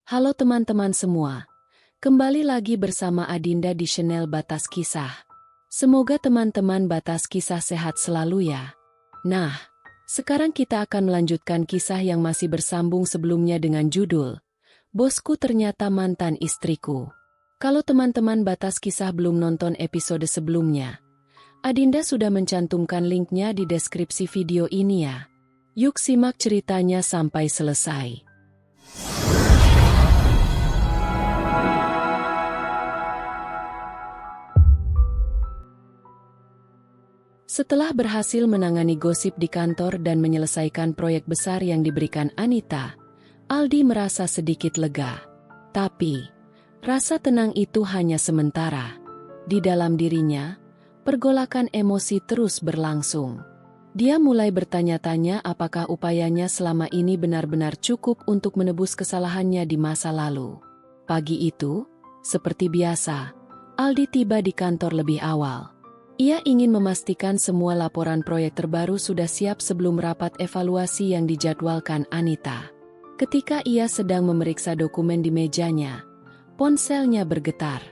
Halo teman-teman semua, kembali lagi bersama Adinda di channel Batas Kisah. Semoga teman-teman Batas Kisah sehat selalu ya. Nah, sekarang kita akan melanjutkan kisah yang masih bersambung sebelumnya dengan judul Bosku Ternyata Mantan Istriku. Kalau teman-teman Batas Kisah belum nonton episode sebelumnya, Adinda sudah mencantumkan linknya di deskripsi video ini ya. Yuk simak ceritanya sampai selesai. Setelah berhasil menangani gosip di kantor dan menyelesaikan proyek besar yang diberikan Anita, Aldi merasa sedikit lega. Tapi, rasa tenang itu hanya sementara. Di dalam dirinya, pergolakan emosi terus berlangsung. Dia mulai bertanya-tanya apakah upayanya selama ini benar-benar cukup untuk menebus kesalahannya di masa lalu. Pagi itu, seperti biasa, Aldi tiba di kantor lebih awal. Ia ingin memastikan semua laporan proyek terbaru sudah siap sebelum rapat evaluasi yang dijadwalkan Anita. Ketika ia sedang memeriksa dokumen di mejanya, ponselnya bergetar.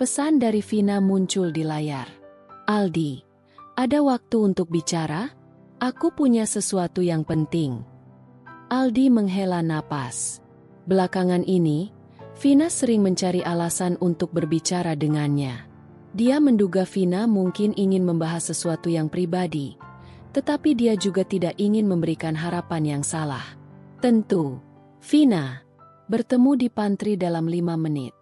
Pesan dari Vina muncul di layar. "Aldi, ada waktu untuk bicara? Aku punya sesuatu yang penting." Aldi menghela napas. Belakangan ini, Vina sering mencari alasan untuk berbicara dengannya. Dia menduga Vina mungkin ingin membahas sesuatu yang pribadi, tetapi dia juga tidak ingin memberikan harapan yang salah. "Tentu, Vina, bertemu di pantry dalam 5 menit.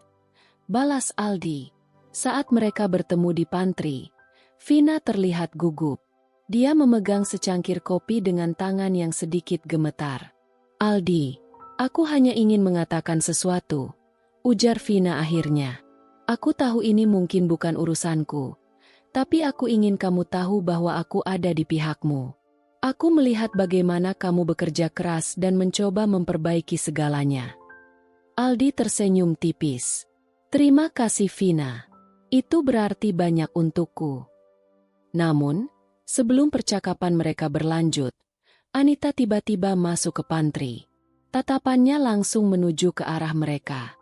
Balas Aldi. Saat mereka bertemu di pantry, Vina terlihat gugup. Dia memegang secangkir kopi dengan tangan yang sedikit gemetar. "Aldi, aku hanya ingin mengatakan sesuatu," ujar Vina akhirnya. "Aku tahu ini mungkin bukan urusanku, tapi aku ingin kamu tahu bahwa aku ada di pihakmu. Aku melihat bagaimana kamu bekerja keras dan mencoba memperbaiki segalanya." Aldi tersenyum tipis. "Terima kasih Vina. Itu berarti banyak untukku." Namun, sebelum percakapan mereka berlanjut, Anita tiba-tiba masuk ke pantry. Tatapannya langsung menuju ke arah mereka.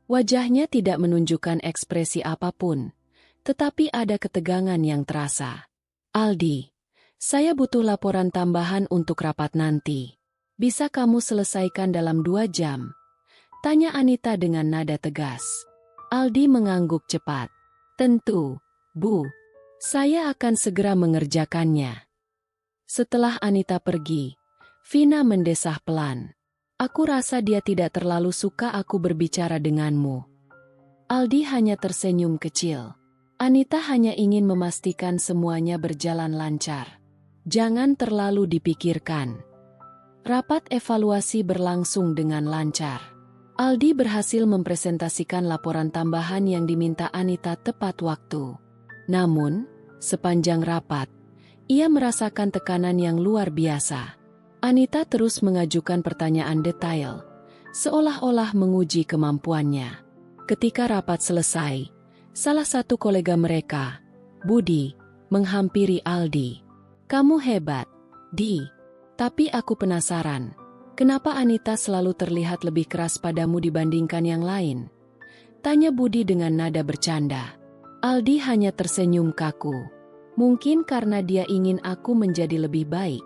Wajahnya tidak menunjukkan ekspresi apapun, tetapi ada ketegangan yang terasa. "Aldi, saya butuh laporan tambahan untuk rapat nanti. Bisa kamu selesaikan dalam 2 jam?" tanya Anita dengan nada tegas. Aldi mengangguk cepat. "Tentu, Bu. Saya akan segera mengerjakannya." Setelah Anita pergi, Vina mendesah pelan. "Aku rasa dia tidak terlalu suka aku berbicara denganmu." Aldi hanya tersenyum kecil. Anita hanya ingin memastikan semuanya berjalan lancar. "Jangan terlalu dipikirkan." Rapat evaluasi berlangsung dengan lancar. Aldi berhasil mempresentasikan laporan tambahan yang diminta Anita tepat waktu. Namun, sepanjang rapat, ia merasakan tekanan yang luar biasa. Anita terus mengajukan pertanyaan detail, seolah-olah menguji kemampuannya. Ketika rapat selesai, salah satu kolega mereka, Budi, menghampiri Aldi. "Kamu hebat, Di. Tapi aku penasaran, kenapa Anita selalu terlihat lebih keras padamu dibandingkan yang lain?" tanya Budi dengan nada bercanda. Aldi hanya tersenyum kaku. "Mungkin karena dia ingin aku menjadi lebih baik."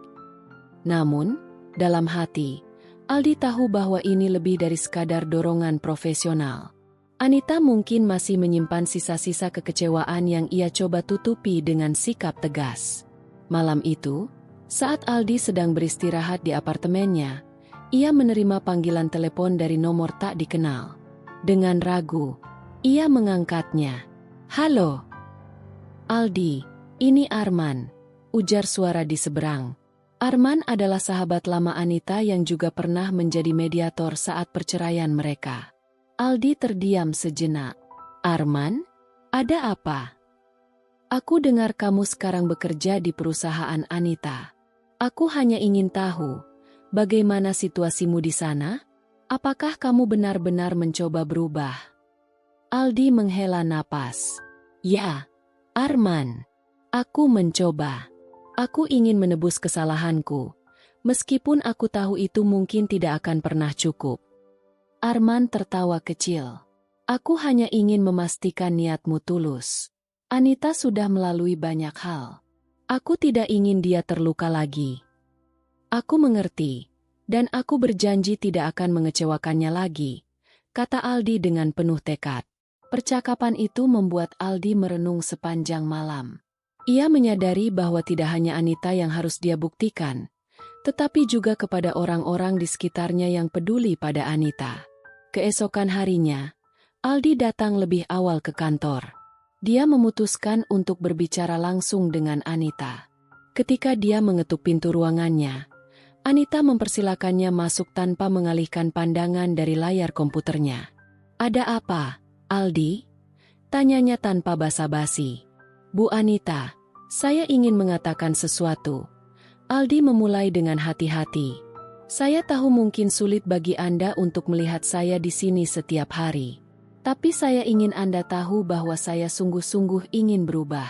Namun, dalam hati, Aldi tahu bahwa ini lebih dari sekadar dorongan profesional. Anita mungkin masih menyimpan sisa-sisa kekecewaan yang ia coba tutupi dengan sikap tegas. Malam itu, saat Aldi sedang beristirahat di apartemennya, ia menerima panggilan telepon dari nomor tak dikenal. Dengan ragu, ia mengangkatnya. "Halo, Aldi, ini Arman," ujar suara di seberang. Arman adalah sahabat lama Anita yang juga pernah menjadi mediator saat perceraian mereka. Aldi terdiam sejenak. "Arman, ada apa?" "Aku dengar kamu sekarang bekerja di perusahaan Anita. Aku hanya ingin tahu, bagaimana situasimu di sana? Apakah kamu benar-benar mencoba berubah?" Aldi menghela napas. "Ya, Arman. Aku mencoba. Aku ingin menebus kesalahanku, meskipun aku tahu itu mungkin tidak akan pernah cukup." Arman tertawa kecil. Aku hanya ingin memastikan niatmu tulus. Anita sudah melalui banyak hal. Aku tidak ingin dia terluka lagi. Aku mengerti, dan aku berjanji tidak akan mengecewakannya lagi, kata Aldi dengan penuh tekad. Percakapan itu membuat Aldi merenung sepanjang malam. Ia menyadari bahwa tidak hanya Anita yang harus dia buktikan, tetapi juga kepada orang-orang di sekitarnya yang peduli pada Anita. Keesokan harinya, Aldi datang lebih awal ke kantor. Dia memutuskan untuk berbicara langsung dengan Anita. Ketika dia mengetuk pintu ruangannya, Anita mempersilakannya masuk tanpa mengalihkan pandangan dari layar komputernya. "Ada apa, Aldi?" tanyanya tanpa basa-basi. "Bu Anita, saya ingin mengatakan sesuatu." Aldi memulai dengan hati-hati. "Saya tahu mungkin sulit bagi Anda untuk melihat saya di sini setiap hari. Tapi saya ingin Anda tahu bahwa saya sungguh-sungguh ingin berubah.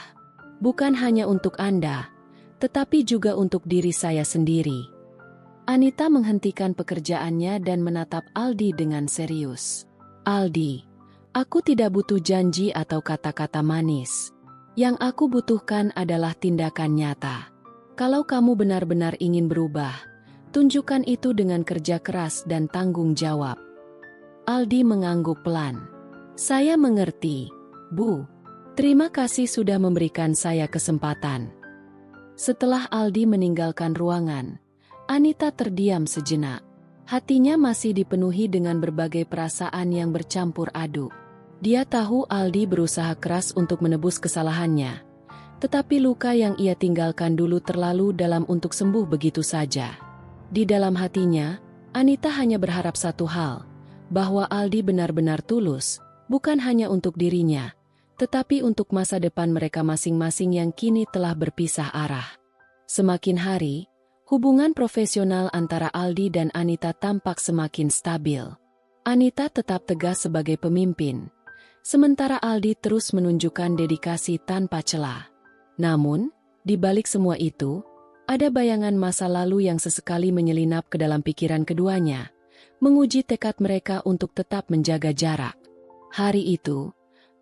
Bukan hanya untuk Anda, tetapi juga untuk diri saya sendiri." Anita menghentikan pekerjaannya dan menatap Aldi dengan serius. "Aldi, aku tidak butuh janji atau kata-kata manis. Yang aku butuhkan adalah tindakan nyata. Kalau kamu benar-benar ingin berubah, tunjukkan itu dengan kerja keras dan tanggung jawab." Aldi mengangguk pelan. "Saya mengerti, Bu. Terima kasih sudah memberikan saya kesempatan." Setelah Aldi meninggalkan ruangan, Anita terdiam sejenak. Hatinya masih dipenuhi dengan berbagai perasaan yang bercampur aduk. Dia tahu Aldi berusaha keras untuk menebus kesalahannya, tetapi luka yang ia tinggalkan dulu terlalu dalam untuk sembuh begitu saja. Di dalam hatinya, Anita hanya berharap satu hal, bahwa Aldi benar-benar tulus, bukan hanya untuk dirinya, tetapi untuk masa depan mereka masing-masing yang kini telah berpisah arah. Semakin hari, hubungan profesional antara Aldi dan Anita tampak semakin stabil. Anita tetap tegas sebagai pemimpin, sementara Aldi terus menunjukkan dedikasi tanpa celah. Namun, di balik semua itu, ada bayangan masa lalu yang sesekali menyelinap ke dalam pikiran keduanya, menguji tekad mereka untuk tetap menjaga jarak. Hari itu,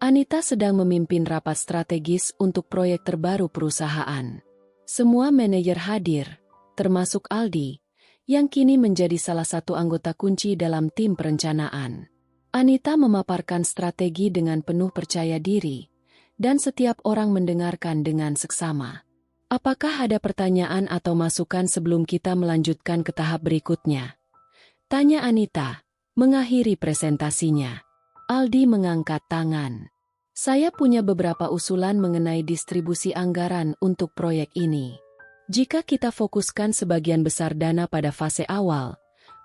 Anita sedang memimpin rapat strategis untuk proyek terbaru perusahaan. Semua manajer hadir, termasuk Aldi, yang kini menjadi salah satu anggota kunci dalam tim perencanaan. Anita memaparkan strategi dengan penuh percaya diri, dan setiap orang mendengarkan dengan seksama. "Apakah ada pertanyaan atau masukan sebelum kita melanjutkan ke tahap berikutnya?" tanya Anita, mengakhiri presentasinya. Aldi mengangkat tangan. "Saya punya beberapa usulan mengenai distribusi anggaran untuk proyek ini. Jika kita fokuskan sebagian besar dana pada fase awal,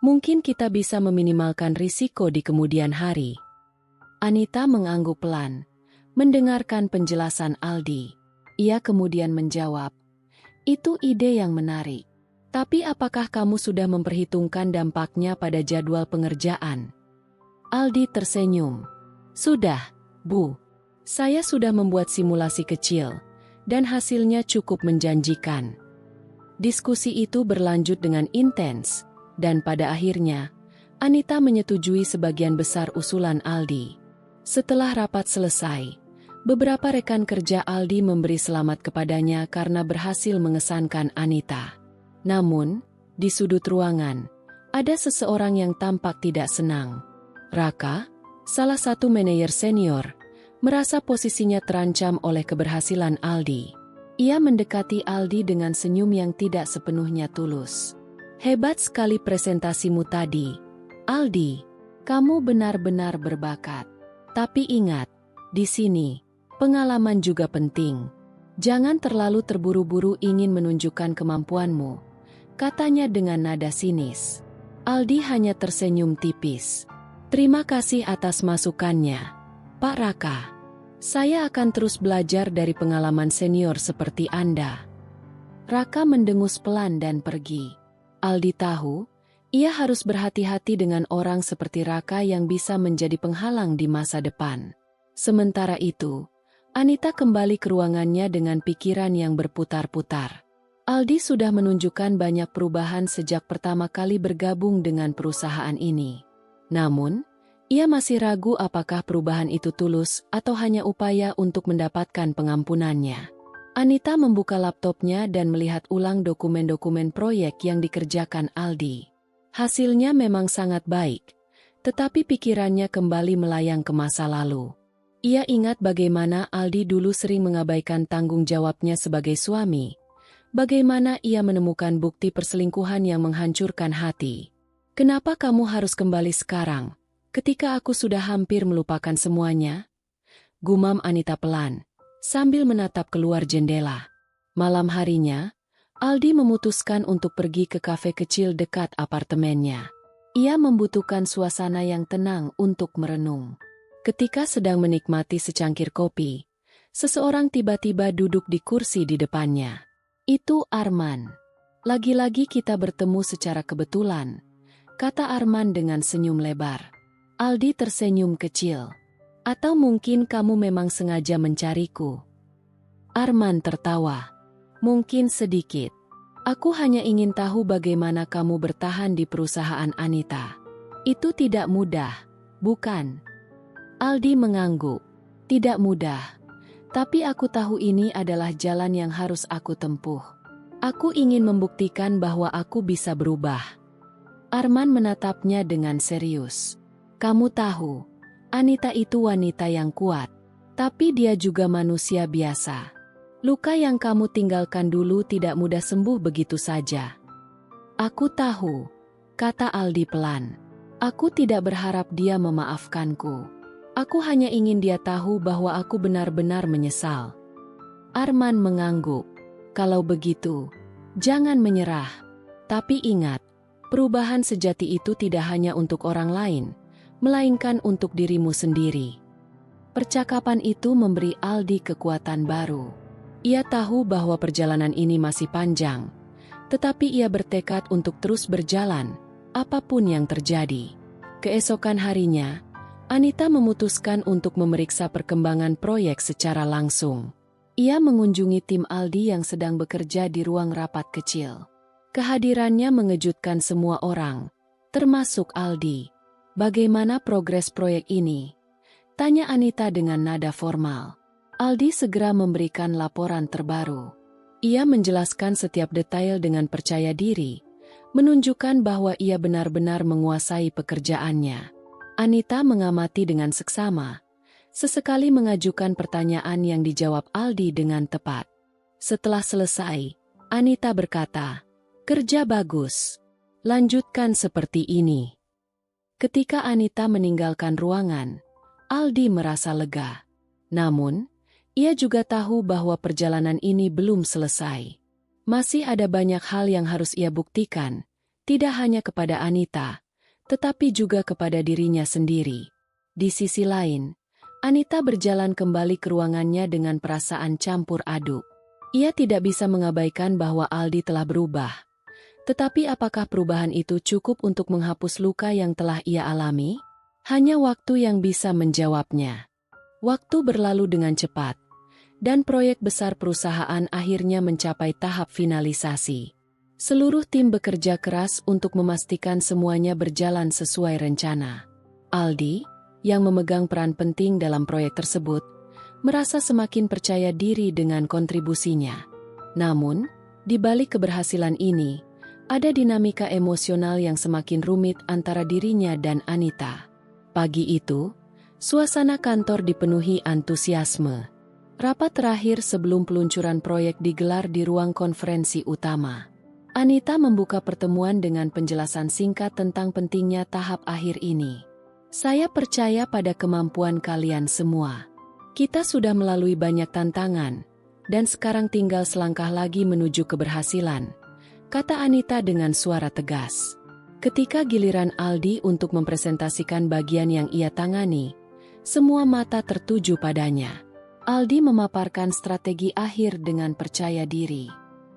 mungkin kita bisa meminimalkan risiko di kemudian hari." Anita mengangguk pelan, mendengarkan penjelasan Aldi. Ia kemudian menjawab, "Itu ide yang menarik. Tapi apakah kamu sudah memperhitungkan dampaknya pada jadwal pengerjaan?" Aldi tersenyum. "Sudah, Bu. Saya sudah membuat simulasi kecil, dan hasilnya cukup menjanjikan." Diskusi itu berlanjut dengan intens, dan pada akhirnya, Anita menyetujui sebagian besar usulan Aldi. Setelah rapat selesai, beberapa rekan kerja Aldi memberi selamat kepadanya karena berhasil mengesankan Anita. Namun, di sudut ruangan, ada seseorang yang tampak tidak senang. Raka, salah satu manajer senior, merasa posisinya terancam oleh keberhasilan Aldi. Ia mendekati Aldi dengan senyum yang tidak sepenuhnya tulus. "Hebat sekali presentasimu tadi, Aldi. Kamu benar-benar berbakat. Tapi ingat, di sini, pengalaman juga penting. Jangan terlalu terburu-buru ingin menunjukkan kemampuanmu," katanya dengan nada sinis. Aldi hanya tersenyum tipis. "Terima kasih atas masukannya, Pak Raka. Saya akan terus belajar dari pengalaman senior seperti Anda." Raka mendengus pelan dan pergi. Aldi tahu, ia harus berhati-hati dengan orang seperti Raka yang bisa menjadi penghalang di masa depan. Sementara itu, Anita kembali ke ruangannya dengan pikiran yang berputar-putar. Aldi sudah menunjukkan banyak perubahan sejak pertama kali bergabung dengan perusahaan ini. Namun, ia masih ragu apakah perubahan itu tulus atau hanya upaya untuk mendapatkan pengampunannya. Anita membuka laptopnya dan melihat ulang dokumen-dokumen proyek yang dikerjakan Aldi. Hasilnya memang sangat baik, tetapi pikirannya kembali melayang ke masa lalu. Ia ingat bagaimana Aldi dulu sering mengabaikan tanggung jawabnya sebagai suami, bagaimana ia menemukan bukti perselingkuhan yang menghancurkan hati. "Kenapa kamu harus kembali sekarang, ketika aku sudah hampir melupakan semuanya?" gumam Anita pelan, sambil menatap keluar jendela. Malam harinya, Aldi memutuskan untuk pergi ke kafe kecil dekat apartemennya. Ia membutuhkan suasana yang tenang untuk merenung. Ketika sedang menikmati secangkir kopi, seseorang tiba-tiba duduk di kursi di depannya. "Itu Arman. Lagi-lagi kita bertemu secara kebetulan," kata Arman dengan senyum lebar. Aldi tersenyum kecil. "Atau mungkin kamu memang sengaja mencariku?" Arman tertawa. "Mungkin sedikit. Aku hanya ingin tahu bagaimana kamu bertahan di perusahaan Anita. Itu tidak mudah, bukan?" Aldi mengangguk. "Tidak mudah. Tapi aku tahu ini adalah jalan yang harus aku tempuh. Aku ingin membuktikan bahwa aku bisa berubah." Arman menatapnya dengan serius. "Kamu tahu, Anita itu wanita yang kuat. Tapi dia juga manusia biasa. Luka yang kamu tinggalkan dulu tidak mudah sembuh begitu saja." "Aku tahu," kata Aldi pelan. "Aku tidak berharap dia memaafkanku. Aku hanya ingin dia tahu bahwa aku benar-benar menyesal." Arman mengangguk. "Kalau begitu, jangan menyerah. Tapi ingat, perubahan sejati itu tidak hanya untuk orang lain, melainkan untuk dirimu sendiri." Percakapan itu memberi Aldi kekuatan baru. Ia tahu bahwa perjalanan ini masih panjang, tetapi ia bertekad untuk terus berjalan, apapun yang terjadi. Keesokan harinya, Anita memutuskan untuk memeriksa perkembangan proyek secara langsung. Ia mengunjungi tim Aldi yang sedang bekerja di ruang rapat kecil. Kehadirannya mengejutkan semua orang, termasuk Aldi. "Bagaimana progres proyek ini?" tanya Anita dengan nada formal. Aldi segera memberikan laporan terbaru. Ia menjelaskan setiap detail dengan percaya diri, menunjukkan bahwa ia benar-benar menguasai pekerjaannya. Anita mengamati dengan seksama, sesekali mengajukan pertanyaan yang dijawab Aldi dengan tepat. Setelah selesai, Anita berkata, "Kerja bagus. Lanjutkan seperti ini." Ketika Anita meninggalkan ruangan, Aldi merasa lega. Namun, ia juga tahu bahwa perjalanan ini belum selesai. Masih ada banyak hal yang harus ia buktikan, tidak hanya kepada Anita, tetapi juga kepada dirinya sendiri. Di sisi lain, Anita berjalan kembali ke ruangannya dengan perasaan campur aduk. Ia tidak bisa mengabaikan bahwa Aldi telah berubah. Tetapi apakah perubahan itu cukup untuk menghapus luka yang telah ia alami? Hanya waktu yang bisa menjawabnya. Waktu berlalu dengan cepat, dan proyek besar perusahaan akhirnya mencapai tahap finalisasi. Seluruh tim bekerja keras untuk memastikan semuanya berjalan sesuai rencana. Aldi, yang memegang peran penting dalam proyek tersebut, merasa semakin percaya diri dengan kontribusinya. Namun, di balik keberhasilan ini, ada dinamika emosional yang semakin rumit antara dirinya dan Anita. Pagi itu, suasana kantor dipenuhi antusiasme. Rapat terakhir sebelum peluncuran proyek digelar di ruang konferensi utama. Anita membuka pertemuan dengan penjelasan singkat tentang pentingnya tahap akhir ini. "Saya percaya pada kemampuan kalian semua. Kita sudah melalui banyak tantangan, dan sekarang tinggal selangkah lagi menuju keberhasilan," kata Anita dengan suara tegas. Ketika giliran Aldi untuk mempresentasikan bagian yang ia tangani, semua mata tertuju padanya. Aldi memaparkan strategi akhir dengan percaya diri.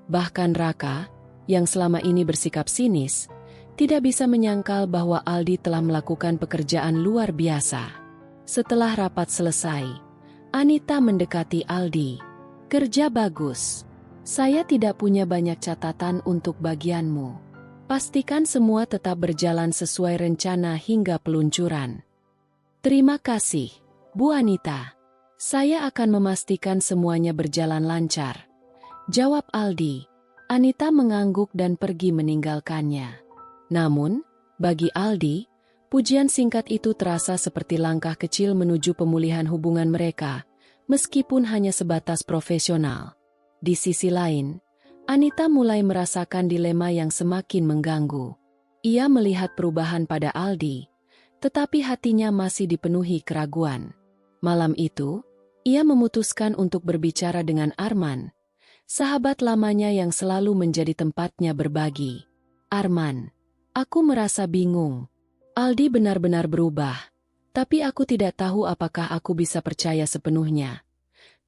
Bahkan Raka, yang selama ini bersikap sinis, tidak bisa menyangkal bahwa Aldi telah melakukan pekerjaan luar biasa. Setelah rapat selesai, Anita mendekati Aldi. "Kerja bagus. Saya tidak punya banyak catatan untuk bagianmu. Pastikan semua tetap berjalan sesuai rencana hingga peluncuran. Terima kasih, Bu Anita. Saya akan memastikan semuanya berjalan lancar, jawab Aldi. Anita mengangguk dan pergi meninggalkannya. Namun, bagi Aldi, pujian singkat itu terasa seperti langkah kecil menuju pemulihan hubungan mereka, meskipun hanya sebatas profesional. Di sisi lain, Anita mulai merasakan dilema yang semakin mengganggu. Ia melihat perubahan pada Aldi, tetapi hatinya masih dipenuhi keraguan. Malam itu, ia memutuskan untuk berbicara dengan Arman, sahabat lamanya yang selalu menjadi tempatnya berbagi. Arman, aku merasa bingung. Aldi benar-benar berubah, tapi aku tidak tahu apakah aku bisa percaya sepenuhnya,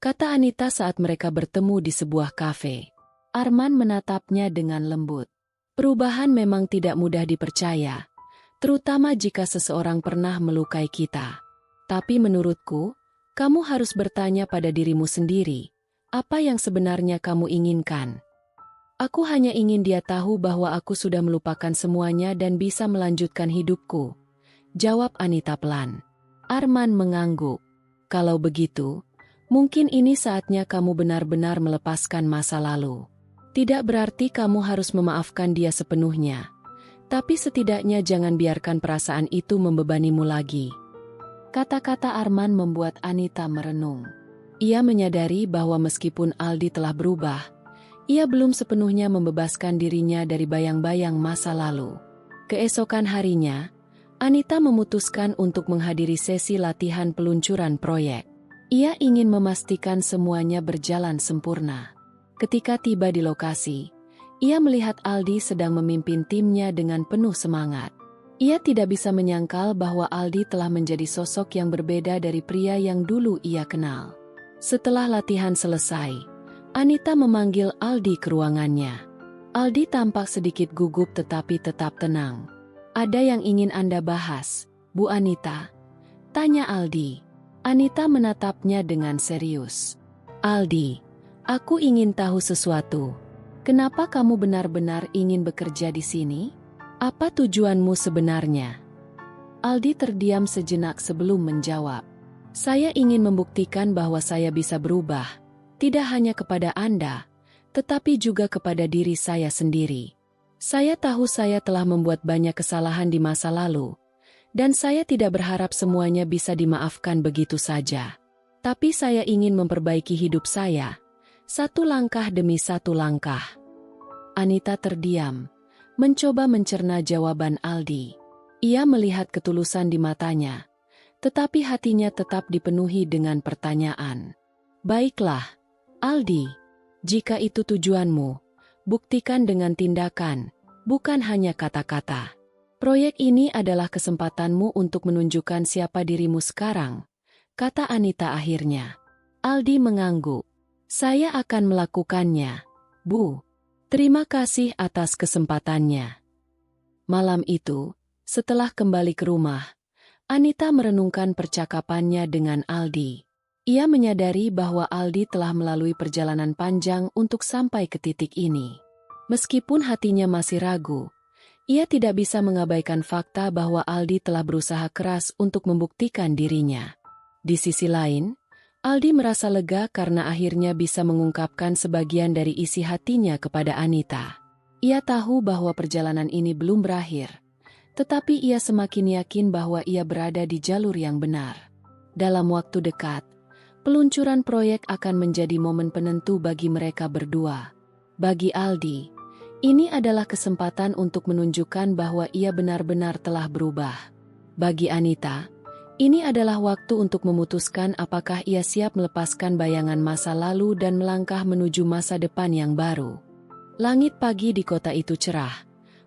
kata Anita saat mereka bertemu di sebuah kafe. Arman menatapnya dengan lembut. Perubahan memang tidak mudah dipercaya, terutama jika seseorang pernah melukai kita. Tapi menurutku, kamu harus bertanya pada dirimu sendiri, apa yang sebenarnya kamu inginkan? Aku hanya ingin dia tahu bahwa aku sudah melupakan semuanya dan bisa melanjutkan hidupku, jawab Anita pelan. Arman mengangguk. Kalau begitu, mungkin ini saatnya kamu benar-benar melepaskan masa lalu. Tidak berarti kamu harus memaafkan dia sepenuhnya, tapi setidaknya jangan biarkan perasaan itu membebanimu lagi. Kata-kata Arman membuat Anita merenung. Ia menyadari bahwa meskipun Aldi telah berubah, ia belum sepenuhnya membebaskan dirinya dari bayang-bayang masa lalu. Keesokan harinya, Anita memutuskan untuk menghadiri sesi latihan peluncuran proyek. Ia ingin memastikan semuanya berjalan sempurna. Ketika tiba di lokasi, ia melihat Aldi sedang memimpin timnya dengan penuh semangat. Ia tidak bisa menyangkal bahwa Aldi telah menjadi sosok yang berbeda dari pria yang dulu ia kenal. Setelah latihan selesai, Anita memanggil Aldi ke ruangannya. Aldi tampak sedikit gugup tetapi tetap tenang. Ada yang ingin Anda bahas, Bu Anita? Tanya Aldi. Anita menatapnya dengan serius. Aldi, aku ingin tahu sesuatu. Kenapa kamu benar-benar ingin bekerja di sini? Apa tujuanmu sebenarnya? Aldi terdiam sejenak sebelum menjawab. Saya ingin membuktikan bahwa saya bisa berubah, tidak hanya kepada Anda, tetapi juga kepada diri saya sendiri. Saya tahu saya telah membuat banyak kesalahan di masa lalu, dan saya tidak berharap semuanya bisa dimaafkan begitu saja. Tapi saya ingin memperbaiki hidup saya, satu langkah demi satu langkah. Anita terdiam, mencoba mencerna jawaban Aldi. Ia melihat ketulusan di matanya, tetapi hatinya tetap dipenuhi dengan pertanyaan. Baiklah, Aldi, jika itu tujuanmu, buktikan dengan tindakan, bukan hanya kata-kata. Proyek ini adalah kesempatanmu untuk menunjukkan siapa dirimu sekarang, kata Anita akhirnya. Aldi mengangguk. Saya akan melakukannya, Bu. Terima kasih atas kesempatannya. Malam itu, setelah kembali ke rumah, Anita merenungkan percakapannya dengan Aldi. Ia menyadari bahwa Aldi telah melalui perjalanan panjang untuk sampai ke titik ini. Meskipun hatinya masih ragu, ia tidak bisa mengabaikan fakta bahwa Aldi telah berusaha keras untuk membuktikan dirinya. Di sisi lain, Aldi merasa lega karena akhirnya bisa mengungkapkan sebagian dari isi hatinya kepada Anita. Ia tahu bahwa perjalanan ini belum berakhir, tetapi ia semakin yakin bahwa ia berada di jalur yang benar. Dalam waktu dekat, peluncuran proyek akan menjadi momen penentu bagi mereka berdua. Bagi Aldi, ini adalah kesempatan untuk menunjukkan bahwa ia benar-benar telah berubah. Bagi Anita, ini adalah waktu untuk memutuskan apakah ia siap melepaskan bayangan masa lalu dan melangkah menuju masa depan yang baru. Langit pagi di kota itu cerah,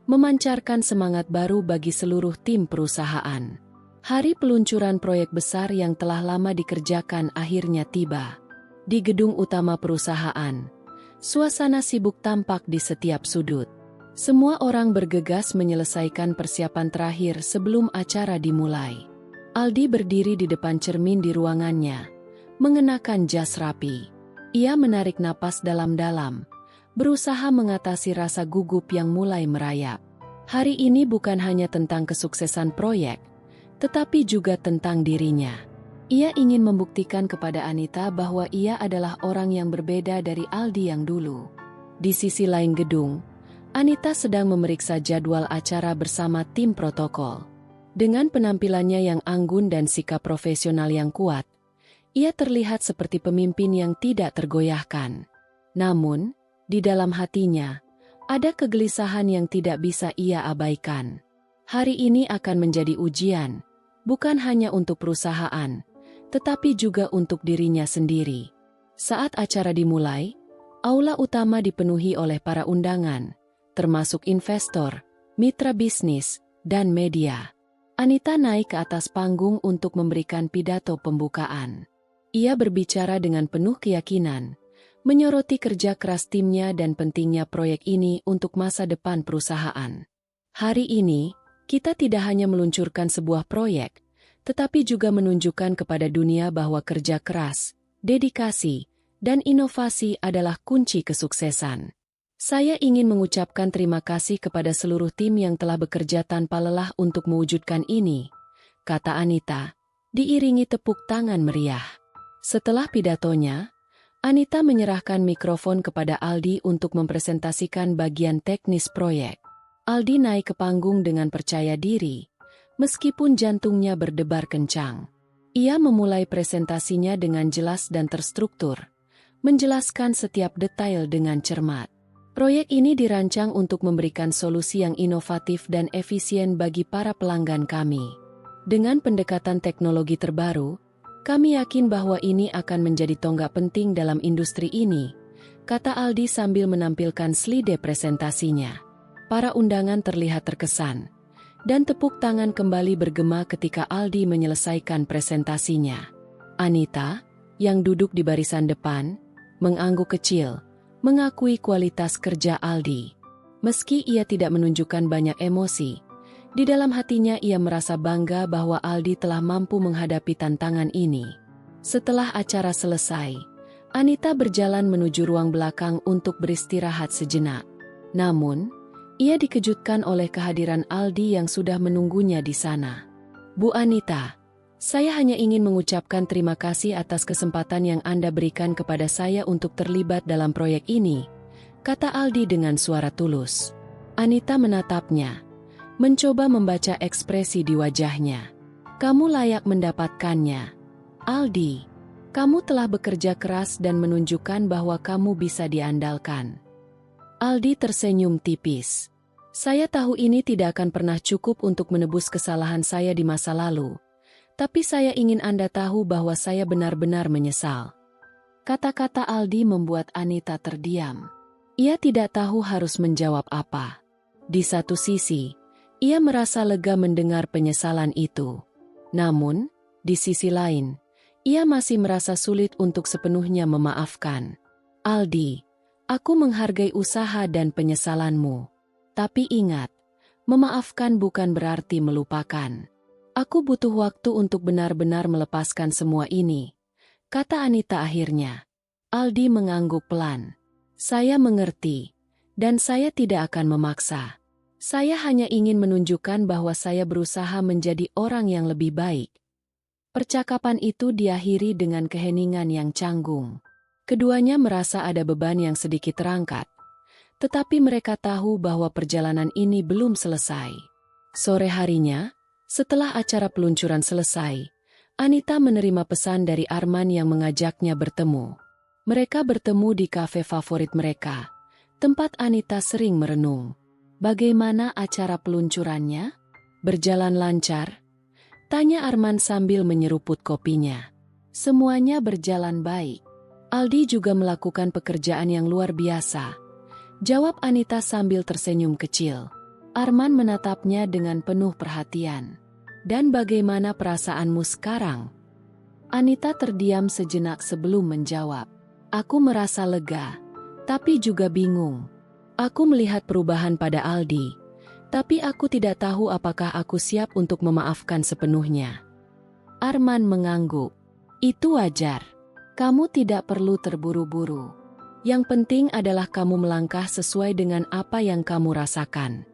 memancarkan semangat baru bagi seluruh tim perusahaan. Hari peluncuran proyek besar yang telah lama dikerjakan akhirnya tiba. Di gedung utama perusahaan, suasana sibuk tampak di setiap sudut. Semua orang bergegas menyelesaikan persiapan terakhir sebelum acara dimulai. Aldi berdiri di depan cermin di ruangannya, mengenakan jas rapi. Ia menarik napas dalam-dalam, berusaha mengatasi rasa gugup yang mulai merayap. Hari ini bukan hanya tentang kesuksesan proyek, tetapi juga tentang dirinya. Ia ingin membuktikan kepada Anita bahwa ia adalah orang yang berbeda dari Aldi yang dulu. Di sisi lain gedung, Anita sedang memeriksa jadwal acara bersama tim protokol. Dengan penampilannya yang anggun dan sikap profesional yang kuat, ia terlihat seperti pemimpin yang tidak tergoyahkan. Namun, di dalam hatinya, ada kegelisahan yang tidak bisa ia abaikan. Hari ini akan menjadi ujian, bukan hanya untuk perusahaan, tetapi juga untuk dirinya sendiri. Saat acara dimulai, aula utama dipenuhi oleh para undangan, termasuk investor, mitra bisnis, dan media. Anita naik ke atas panggung untuk memberikan pidato pembukaan. Ia berbicara dengan penuh keyakinan, menyoroti kerja keras timnya dan pentingnya proyek ini untuk masa depan perusahaan. Hari ini, kita tidak hanya meluncurkan sebuah proyek, tetapi juga menunjukkan kepada dunia bahwa kerja keras, dedikasi, dan inovasi adalah kunci kesuksesan. Saya ingin mengucapkan terima kasih kepada seluruh tim yang telah bekerja tanpa lelah untuk mewujudkan ini, kata Anita, diiringi tepuk tangan meriah. Setelah pidatonya, Anita menyerahkan mikrofon kepada Aldi untuk mempresentasikan bagian teknis proyek. Aldi naik ke panggung dengan percaya diri, meskipun jantungnya berdebar kencang. Ia memulai presentasinya dengan jelas dan terstruktur, menjelaskan setiap detail dengan cermat. Proyek ini dirancang untuk memberikan solusi yang inovatif dan efisien bagi para pelanggan kami. Dengan pendekatan teknologi terbaru, kami yakin bahwa ini akan menjadi tonggak penting dalam industri ini, kata Aldi sambil menampilkan slide presentasinya. Para undangan terlihat terkesan, dan tepuk tangan kembali bergema ketika Aldi menyelesaikan presentasinya. Anita, yang duduk di barisan depan, mengangguk kecil, mengakui kualitas kerja Aldi. Meski ia tidak menunjukkan banyak emosi, di dalam hatinya ia merasa bangga bahwa Aldi telah mampu menghadapi tantangan ini. Setelah acara selesai, Anita berjalan menuju ruang belakang untuk beristirahat sejenak. Namun, ia dikejutkan oleh kehadiran Aldi yang sudah menunggunya di sana. Bu Anita, saya hanya ingin mengucapkan terima kasih atas kesempatan yang Anda berikan kepada saya untuk terlibat dalam proyek ini, kata Aldi dengan suara tulus. Anita menatapnya, mencoba membaca ekspresi di wajahnya. Kamu layak mendapatkannya. Aldi, kamu telah bekerja keras dan menunjukkan bahwa kamu bisa diandalkan. Aldi tersenyum tipis. Saya tahu ini tidak akan pernah cukup untuk menebus kesalahan saya di masa lalu. Tapi saya ingin Anda tahu bahwa saya benar-benar menyesal. Kata-kata Aldi membuat Anita terdiam. Ia tidak tahu harus menjawab apa. Di satu sisi, ia merasa lega mendengar penyesalan itu. Namun, di sisi lain, ia masih merasa sulit untuk sepenuhnya memaafkan. Aldi, aku menghargai usaha dan penyesalanmu. Tapi ingat, memaafkan bukan berarti melupakan. Aku butuh waktu untuk benar-benar melepaskan semua ini, kata Anita akhirnya. Aldi mengangguk pelan. Saya mengerti, dan saya tidak akan memaksa. Saya hanya ingin menunjukkan bahwa saya berusaha menjadi orang yang lebih baik. Percakapan itu diakhiri dengan keheningan yang canggung. Keduanya merasa ada beban yang sedikit terangkat, tetapi mereka tahu bahwa perjalanan ini belum selesai. Sore harinya, setelah acara peluncuran selesai, Anita menerima pesan dari Arman yang mengajaknya bertemu. Mereka bertemu di kafe favorit mereka, tempat Anita sering merenung. Bagaimana acara peluncurannya? Berjalan lancar? Tanya Arman sambil menyeruput kopinya. Semuanya berjalan baik. Aldi juga melakukan pekerjaan yang luar biasa, jawab Anita sambil tersenyum kecil. Arman menatapnya dengan penuh perhatian. Dan bagaimana perasaanmu sekarang? Anita terdiam sejenak sebelum menjawab. Aku merasa lega, tapi juga bingung. Aku melihat perubahan pada Aldi, tapi aku tidak tahu apakah aku siap untuk memaafkan sepenuhnya. Arman mengangguk. Itu wajar. Kamu tidak perlu terburu-buru. Yang penting adalah kamu melangkah sesuai dengan apa yang kamu rasakan.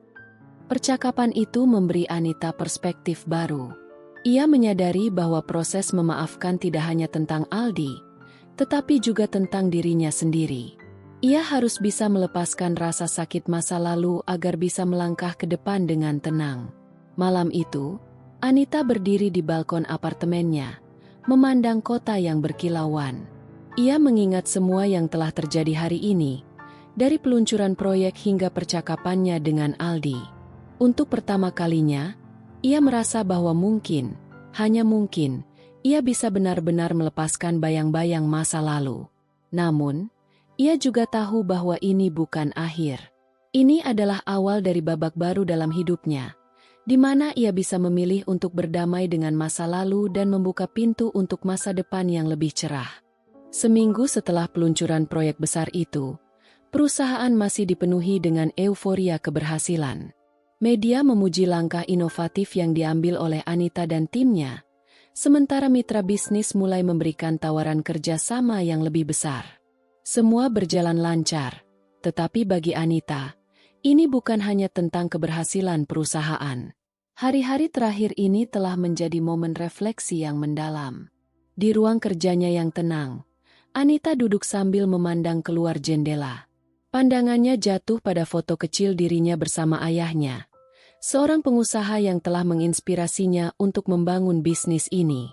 Percakapan itu memberi Anita perspektif baru. Ia menyadari bahwa proses memaafkan tidak hanya tentang Aldi, tetapi juga tentang dirinya sendiri. Ia harus bisa melepaskan rasa sakit masa lalu agar bisa melangkah ke depan dengan tenang. Malam itu, Anita berdiri di balkon apartemennya, memandang kota yang berkilauan. Ia mengingat semua yang telah terjadi hari ini, dari peluncuran proyek hingga percakapannya dengan Aldi. Untuk pertama kalinya, ia merasa bahwa mungkin, hanya mungkin, ia bisa benar-benar melepaskan bayang-bayang masa lalu. Namun, ia juga tahu bahwa ini bukan akhir. Ini adalah awal dari babak baru dalam hidupnya, di mana ia bisa memilih untuk berdamai dengan masa lalu dan membuka pintu untuk masa depan yang lebih cerah. Seminggu setelah peluncuran proyek besar itu, perusahaan masih dipenuhi dengan euforia keberhasilan. Media memuji langkah inovatif yang diambil oleh Anita dan timnya, sementara mitra bisnis mulai memberikan tawaran kerja sama yang lebih besar. Semua berjalan lancar, tetapi bagi Anita, ini bukan hanya tentang keberhasilan perusahaan. Hari-hari terakhir ini telah menjadi momen refleksi yang mendalam. Di ruang kerjanya yang tenang, Anita duduk sambil memandang keluar jendela. Pandangannya jatuh pada foto kecil dirinya bersama ayahnya, seorang pengusaha yang telah menginspirasinya untuk membangun bisnis ini.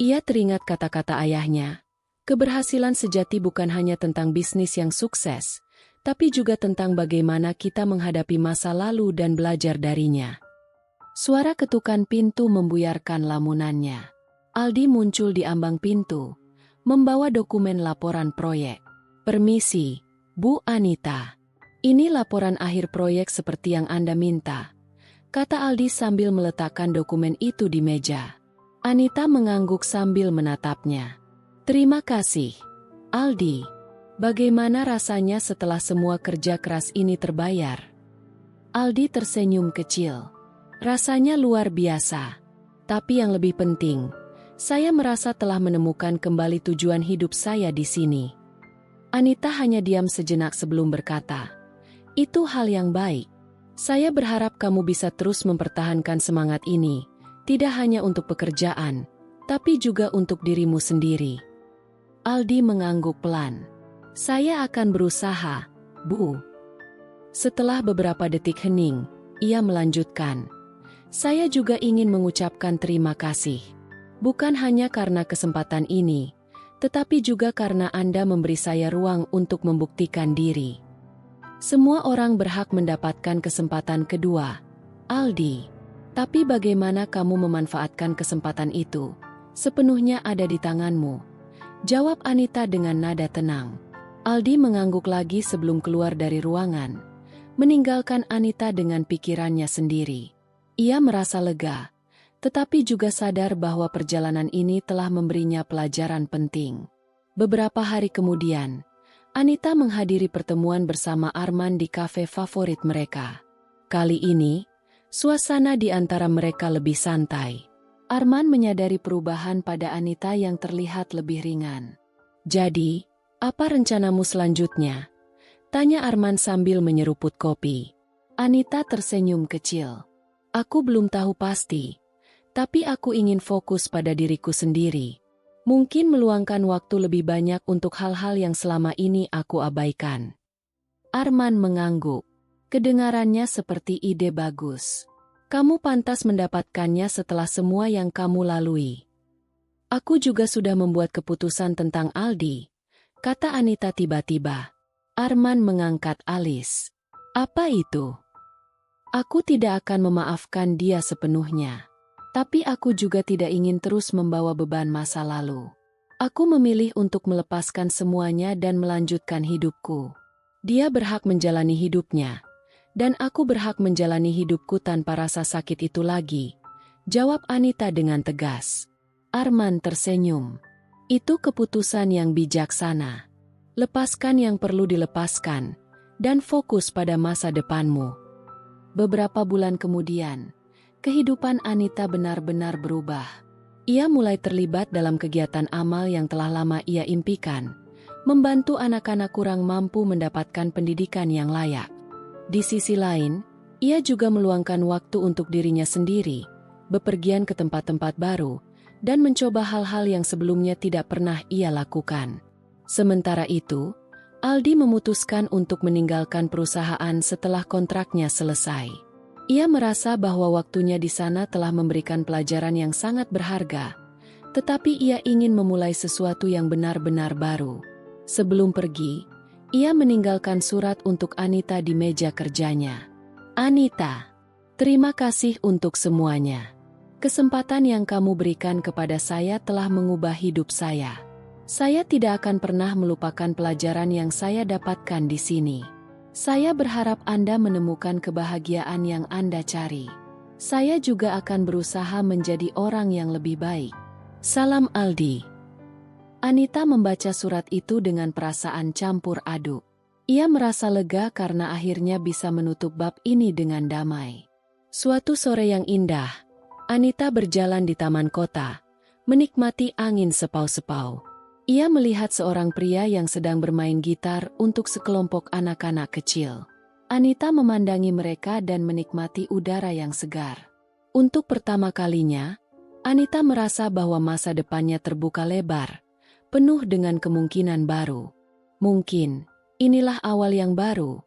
Ia teringat kata-kata ayahnya, keberhasilan sejati bukan hanya tentang bisnis yang sukses, tapi juga tentang bagaimana kita menghadapi masa lalu dan belajar darinya. Suara ketukan pintu membuyarkan lamunannya. Aldi muncul di ambang pintu, membawa dokumen laporan proyek. "Permisi, Bu Anita. Ini laporan akhir proyek seperti yang Anda minta," kata Aldi sambil meletakkan dokumen itu di meja. Anita mengangguk sambil menatapnya. "Terima kasih, Aldi. Bagaimana rasanya setelah semua kerja keras ini terbayar?" Aldi tersenyum kecil. "Rasanya luar biasa. Tapi yang lebih penting, saya merasa telah menemukan kembali tujuan hidup saya di sini." Anita hanya diam sejenak sebelum berkata, "Itu hal yang baik. Saya berharap kamu bisa terus mempertahankan semangat ini, tidak hanya untuk pekerjaan, tapi juga untuk dirimu sendiri." Aldi mengangguk pelan. "Saya akan berusaha, Bu." Setelah beberapa detik hening, ia melanjutkan, "Saya juga ingin mengucapkan terima kasih. Bukan hanya karena kesempatan ini, tetapi juga karena Anda memberi saya ruang untuk membuktikan diri. Semua orang berhak mendapatkan kesempatan kedua, Aldi. Tapi bagaimana kamu memanfaatkan kesempatan itu, sepenuhnya ada di tanganmu," jawab Anita dengan nada tenang. Aldi mengangguk lagi sebelum keluar dari ruangan, meninggalkan Anita dengan pikirannya sendiri. Ia merasa lega, tetapi juga sadar bahwa perjalanan ini telah memberinya pelajaran penting. Beberapa hari kemudian, Anita menghadiri pertemuan bersama Arman di kafe favorit mereka. Kali ini, suasana di antara mereka lebih santai. Arman menyadari perubahan pada Anita yang terlihat lebih ringan. "Jadi, apa rencanamu selanjutnya?" tanya Arman sambil menyeruput kopi. Anita tersenyum kecil. "Aku belum tahu pasti, tapi aku ingin fokus pada diriku sendiri. Mungkin meluangkan waktu lebih banyak untuk hal-hal yang selama ini aku abaikan." Arman mengangguk. Kedengarannya seperti ide bagus. "Kamu pantas mendapatkannya setelah semua yang kamu lalui." "Aku juga sudah membuat keputusan tentang Aldi," kata Anita tiba-tiba. Arman mengangkat alis. "Apa itu?" "Aku tidak akan memaafkan dia sepenuhnya. Tapi aku juga tidak ingin terus membawa beban masa lalu. Aku memilih untuk melepaskan semuanya dan melanjutkan hidupku. Dia berhak menjalani hidupnya, dan aku berhak menjalani hidupku tanpa rasa sakit itu lagi," jawab Anita dengan tegas. Arman tersenyum. "Itu keputusan yang bijaksana. Lepaskan yang perlu dilepaskan, dan fokus pada masa depanmu." Beberapa bulan kemudian, kehidupan Anita benar-benar berubah. Ia mulai terlibat dalam kegiatan amal yang telah lama ia impikan, membantu anak-anak kurang mampu mendapatkan pendidikan yang layak. Di sisi lain, Ia juga meluangkan waktu untuk dirinya sendiri, bepergian ke tempat-tempat baru, dan mencoba hal-hal yang sebelumnya tidak pernah ia lakukan. Sementara itu, Aldi memutuskan untuk meninggalkan perusahaan setelah kontraknya selesai. Ia merasa bahwa waktunya di sana telah memberikan pelajaran yang sangat berharga, tetapi ia ingin memulai sesuatu yang benar-benar baru. Sebelum pergi, ia meninggalkan surat untuk Anita di meja kerjanya. Anita, terima kasih untuk semuanya. Kesempatan yang kamu berikan kepada saya telah mengubah hidup saya. Saya tidak akan pernah melupakan pelajaran yang saya dapatkan di sini. Saya berharap Anda menemukan kebahagiaan yang Anda cari. Saya juga akan berusaha menjadi orang yang lebih baik. Salam Aldi. Anita membaca surat itu dengan perasaan campur aduk. Ia merasa lega karena akhirnya bisa menutup bab ini dengan damai. Suatu sore yang indah, Anita berjalan di taman kota, menikmati angin sepau-sepau. Ia melihat seorang pria yang sedang bermain gitar untuk sekelompok anak-anak kecil. Anita memandangi mereka dan menikmati udara yang segar. Untuk pertama kalinya, Anita merasa bahwa masa depannya terbuka lebar, penuh dengan kemungkinan baru. Mungkin, inilah awal yang baru,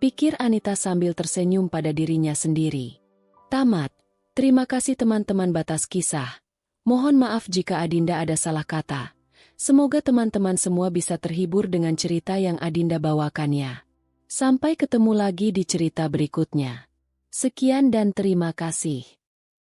pikir Anita sambil tersenyum pada dirinya sendiri. Tamat. Terima kasih teman-teman batas kisah. Mohon maaf jika Adinda ada salah kata. Semoga teman-teman semua bisa terhibur dengan cerita yang Adinda bawakannya. Sampai ketemu lagi di cerita berikutnya. Sekian dan terima kasih.